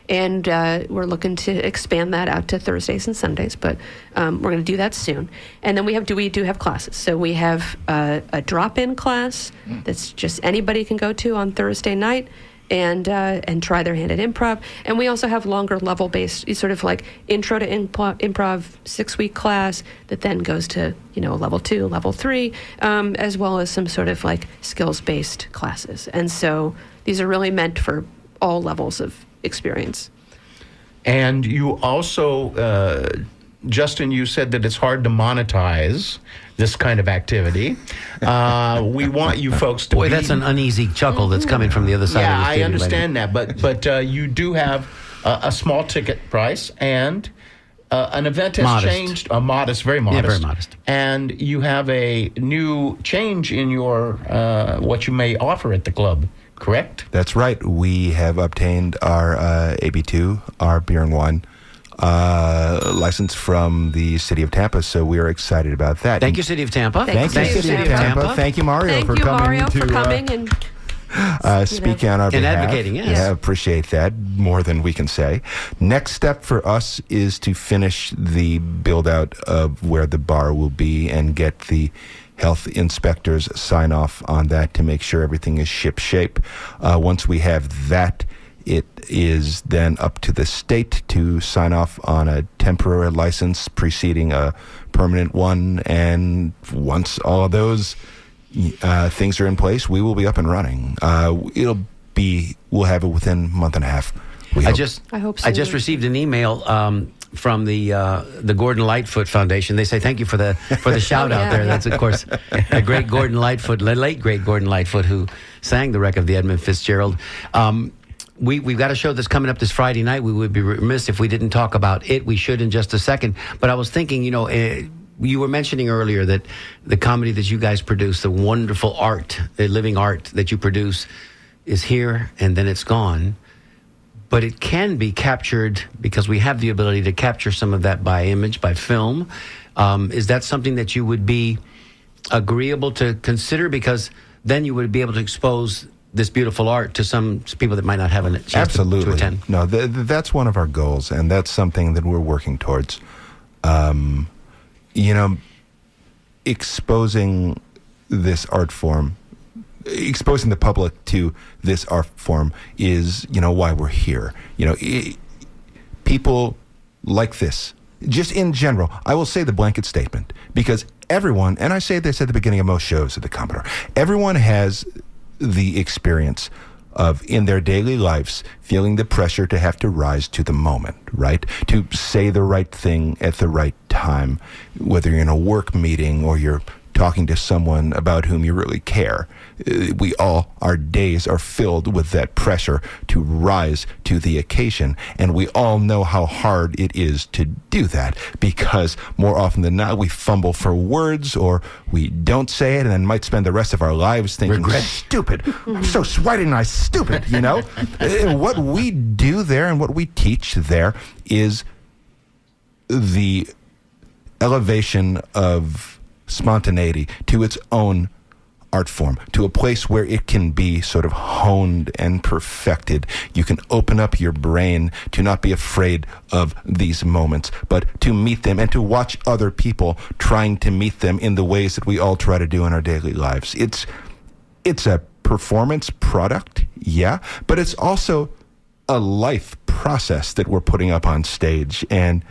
And we're looking to expand that out to Thursdays and Sundays, but we're going to do that soon. And then we do have classes. So we have a drop-in class that's just anybody can go to on Thursday night and try their hand at improv. And we also have longer level-based, sort of like intro to improv 6-week class that then goes to level 2, level 3, as well as some sort of like skills-based classes. And so these are really meant for all levels of experience. And you also, Justin, you said that it's hard to monetize this kind of activity. We want you folks to Boy, that's an uneasy chuckle that's coming from the other side of the Yeah, I studio. understand that, but you do have a small ticket price, and an event has Modest. changed. Modest, very modest. Yeah, very modest. And you have a new change in your what you may offer at the club. Correct? That's right. We have obtained our AB2, our beer and wine license from the city of Tampa, so we are excited about that. Thank you, City of Tampa. Thank you, City of Tampa. Thank you, Mario, Thank for you, coming Mario, to for coming and speaking on our And behalf. advocating, yes. Yeah, appreciate that more than we can say. Next step for us is to finish the build out of where the bar will be and get the health inspectors sign off on that to make sure everything is ship shape. Once we have that, it is then up to the state to sign off on a temporary license preceding a permanent one. And once all of those things are in place, we will be up and running. We'll have it within a month and a half. I hope so. I just received an email from the Gordon Lightfoot Foundation. They say thank you for the shout out there. That's of course a great Gordon Lightfoot, late great Gordon Lightfoot, who sang the wreck of the Edmund Fitzgerald. We've got a show that's coming up this Friday night. We would be remiss if we didn't talk about it. We should in just a second. But I was thinking, you were mentioning earlier that the comedy that you guys produce, the wonderful art, the living art that you produce, is here and then it's gone. But it can be captured because we have the ability to capture some of that by image, by film. Is that something that you would be agreeable to consider? Because then you would be able to expose this beautiful art to some people that might not have a chance Absolutely. to attend. No, that's one of our goals, and that's something that we're working towards. Exposing this art form, exposing the public to this art form is, why we're here. People like this, just in general. I will say the blanket statement, because everyone, and I say this at the beginning of most shows at the Commodore, everyone has the experience of, in their daily lives, feeling the pressure to have to rise to the moment, right? To say the right thing at the right time, whether you're in a work meeting or you're talking to someone about whom you really care. Our days are filled with that pressure to rise to the occasion. And we all know how hard it is to do that, because more often than not, we fumble for words, or we don't say it and then might spend the rest of our lives thinking, stupid. I'm so why didn't I stupid, What we do there and what we teach there is the elevation of spontaneity to its own art form, to a place where it can be sort of honed and perfected. You can open up your brain to not be afraid of these moments, but to meet them and to watch other people trying to meet them in the ways that we all try to do in our daily lives. It's a performance product, yeah, but it's also a life process that we're putting up on stage. And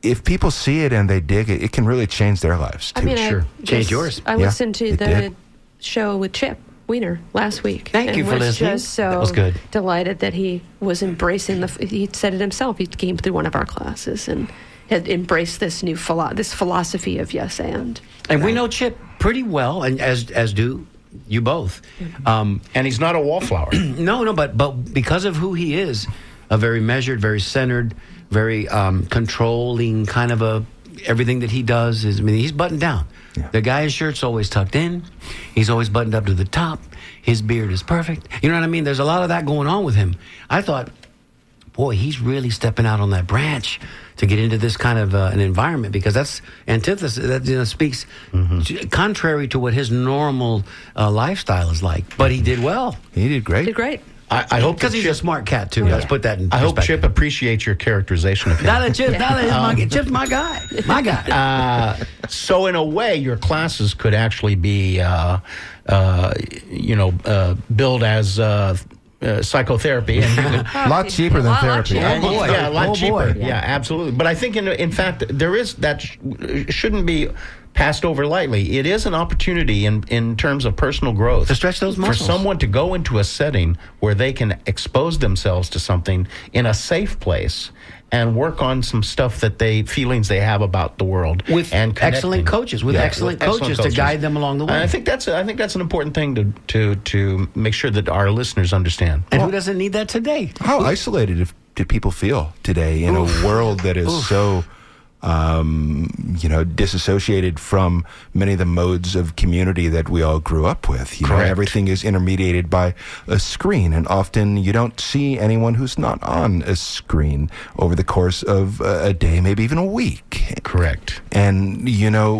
if people see it and they dig it, it can really change their lives too. Change yours. I listened to the show with Chip Wiener last week. Thank you for listening. Just so that was good. Delighted that he was embracing he said it himself. He came through one of our classes and had embraced this new philosophy of yes and. And we know Chip pretty well, and as do you both. And he's not a wallflower. No, but because of who he is, a very measured, very centered, very controlling kind of everything that he does is, he's buttoned down. Yeah. The guy's shirt's always tucked in. He's always buttoned up to the top. His beard is perfect. You know what I mean? There's a lot of that going on with him. I thought, boy, he's really stepping out on that branch to get into this kind of an environment, because that's antithesis. That speaks contrary to what his normal lifestyle is like. But he did well. He did great. Did great. I hope because he's a smart cat too. Let's put that in I hope perspective. Chip appreciates your characterization of him. Chip's my guy. My guy. So in a way, your classes could actually be, billed as psychotherapy. And a lot cheaper than therapy. Lot cheaper. Oh, boy. Yeah, a lot Oh, cheaper. boy. Yeah, absolutely. But I think, in fact, there is that shouldn't be passed over lightly. It is an opportunity in terms of personal growth To stretch those muscles. for someone to go into a setting where they can expose themselves to something in a safe place and work on some stuff feelings they have about the world with and excellent coaches, excellent coaches to guide them along the way. And I think that's an important thing to make sure that our listeners understand. And who doesn't need that today? How isolated do people feel today in a world that is so disassociated from many of the modes of community that we all grew up with? Correct. Everything is intermediated by a screen, and often you don't see anyone who's not on a screen over the course of a day, maybe even a week. Correct. And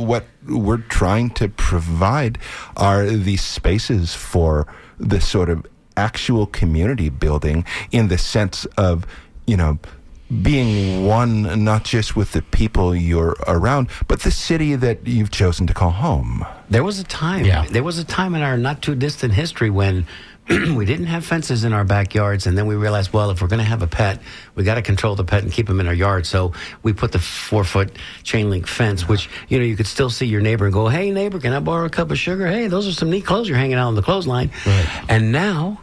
what we're trying to provide are these spaces for the sort of actual community building, in the sense of, being one, not just with the people you're around, but the city that you've chosen to call home. There was a time. Yeah. There was a time in our not too distant history when we didn't have fences in our backyards, and then we realized, well, if we're going to have a pet, we got to control the pet and keep him in our yard. So we put the 4-foot chain link fence, which you could still see your neighbor and go, "Hey, neighbor, can I borrow a cup of sugar? Hey, those are some neat clothes you're hanging out on the clothesline." Right. And now,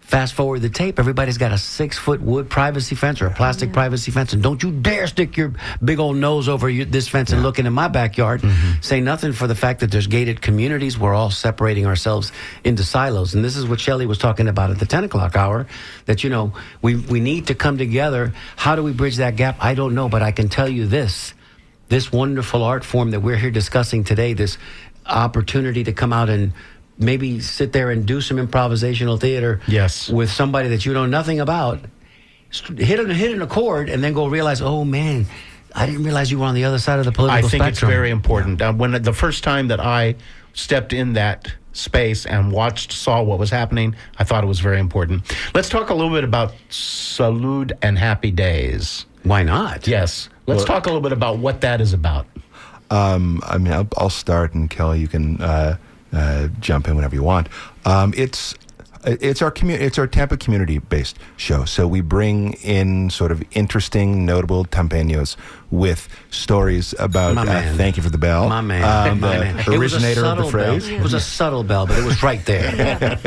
fast forward the tape, everybody's got a 6-foot wood privacy fence or a plastic privacy fence, and don't you dare stick your big old nose over this fence and look into my backyard. Say nothing for the fact that there's gated communities. We're all separating ourselves into silos, and this is what Shelley was talking about at the 10 o'clock hour, that we need to come together. How do we bridge that gap? I don't know, but I can tell you this wonderful art form that we're here discussing today, this opportunity to come out and maybe sit there and do some improvisational theater with somebody that you know nothing about, hit a chord, and then go realize, oh man, I didn't realize you were on the other side of the political spectrum. I think it's very important. When the first time that I stepped in that space and saw what was happening, I thought it was very important. Let's talk a little bit about Salud and Happy Days. Why not? Yes. Let's talk a little bit about what that is about. I mean, I'll start, and Kelly, you can jump in whenever you want. It's our Tampa community-based show. So we bring in sort of interesting, notable Tampeños with stories about. Thank you for the bell. My man. My man. The originator of the phrase. Bell. It was a subtle bell, but it was right there.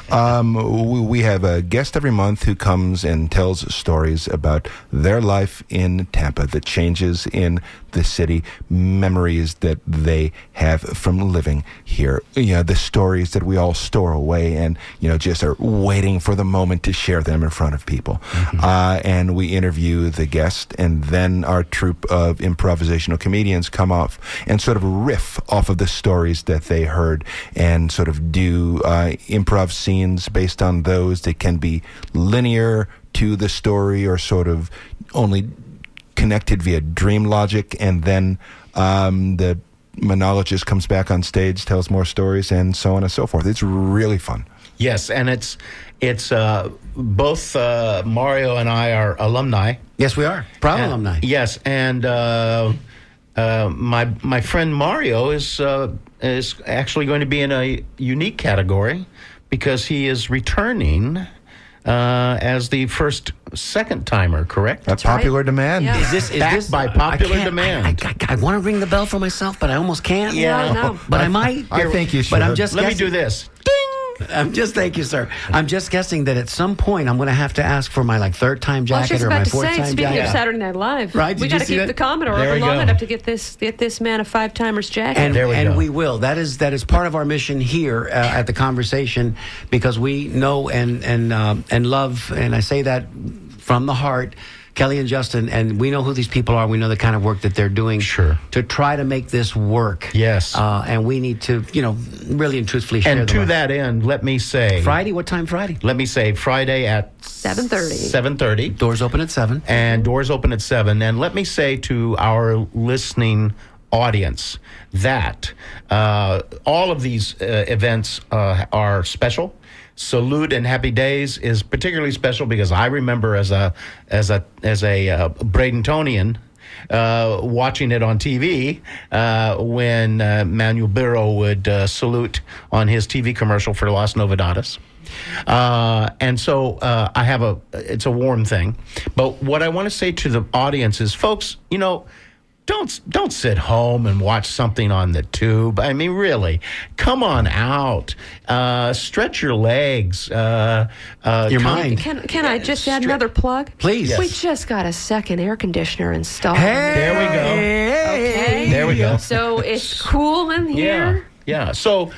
We have a guest every month who comes and tells stories about their life in Tampa, the changes in the city, memories that they have from living here. You know, the stories that we all store away and, just are waiting for the moment to share them in front of people. And we interview the guest, and then our troupe of improvisational comedians come off and sort of riff off of the stories that they heard and sort of do improv scenes based on those that can be linear to the story or sort of only connected via dream logic, and then the monologist comes back on stage, tells more stories, and so on and so forth. It's really fun. Yes, and it's both Mario and I are alumni. Yes, we are. Proud alumni. Yes, and my friend Mario is actually going to be in a unique category because he is returning as the second timer, correct? That's popular demand. Yeah. Is this by popular demand? I want to ring the bell for myself, but I almost can't. Yeah, no. But I might. I think you should. But I'm just Let me guessing. do this. Thank you, sir. I'm just guessing that at some point I'm going to have to ask for my third time Well, I was jacket just or my about to fourth say, time speaking jacket. of Saturday Night Live, Right, we did you got to see keep that? the Commodore There over we long go. enough to get this man a 5-timers jacket. And, There we and go. we will. That is part of our mission here at the conversation, because we know and love, and I say that from the heart, Kelly and Justin, and we know who these people are. We know the kind of work that they're doing Sure. to try to make this work. Yes. And we need to, really and truthfully share And the to love. that end, let me say Friday, what time Friday? Let me say Friday at 7:30. 7:30. Doors open at 7. And doors open at 7. And let me say to our listening audience that all of these events are special. Salute and Happy Days is particularly special because I remember as a Bradentonian watching it on TV when Manuel Biro would salute on his TV commercial for Las Novedades. And so I have it's a warm thing. But what I want to say to the audience is, folks, don't sit home and watch something on the tube. I mean, really, come on out. Stretch your legs. Your mind. Can I just add another plug? Please. We just got a second air conditioner installed. There we go. Okay. There we go. So it's cool in here. Yeah. So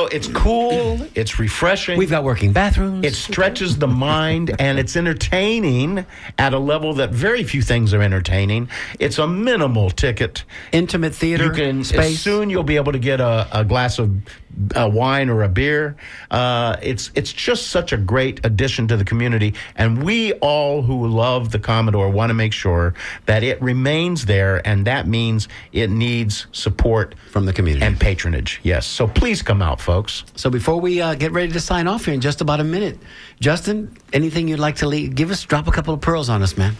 it's cool. It's refreshing. We've got working bathrooms. It stretches the mind, and it's entertaining at a level that very few things are entertaining. It's a minimal ticket. Intimate theater You can space. soon you'll be able to get a glass of wine or a beer. It's just such a great addition to the community, and we all who love the Commodore want to make sure that it remains there, and that means it needs support From the community. and patronage. Yes, so please come out, folks. So before we get ready to sign off here in just about a minute, Justin, anything you'd like to drop a couple of pearls on us, man?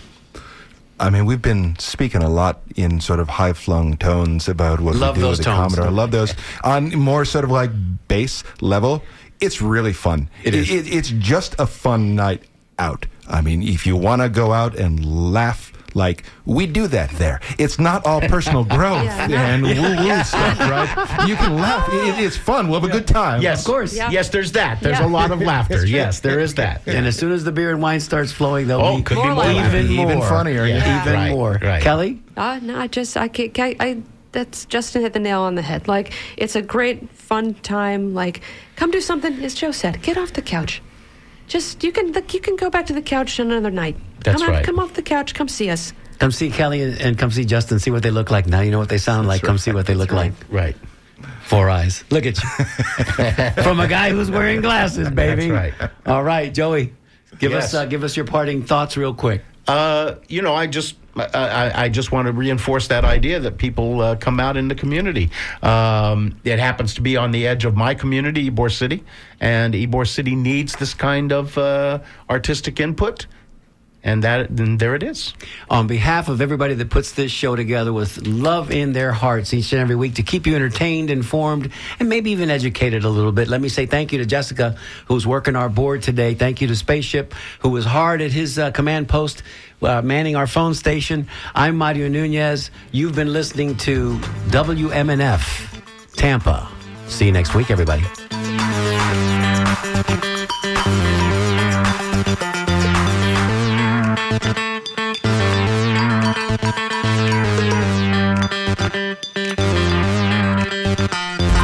I mean, we've been speaking a lot in sort of high-flung tones about what Love we do those with the tones. Commodore. I love those. On more sort of like base level, it's really fun. It is. It's just a fun night out. I mean, if you want to go out and laugh, like we do that there. It's not all personal growth and woo-woo stuff, right? You can laugh. It's fun. We'll have a good time. Yes, Of course. Yeah. Yes, there's that. There's Yeah. a lot of laughter. Yes, there is that. And as soon as the beer and wine starts flowing, there'll be could be More more laughter. laughter. even more. funnier. Yeah. Even Right, more. right. Kelly? No, I can't. That's Justin hit the nail on the head. Like, it's a great fun time. Like, come do something. As Joe said, get off the couch. Just you can go back to the couch another night. That's come right. Come off the couch. Come see us. Come see Kelly and come see Justin. See what they look like. Now you know what they sound like. Come see what they look like. Right. 4 eyes. Look at you. From a guy who's wearing glasses, baby. That's right. All right, Joey. Give Yes. us your parting thoughts real quick. I just want to reinforce that idea that people come out in the community. It happens to be on the edge of my community, Ybor City, and Ybor City needs this kind of artistic input. And then there it is. On behalf of everybody that puts this show together with love in their hearts each and every week to keep you entertained, informed, and maybe even educated a little bit, let me say thank you to Jessica, who's working our board today. Thank you to Spaceship, who was hard at his command post, manning our phone station. I'm Mario Nunez. You've been listening to WMNF Tampa. See you next week, everybody.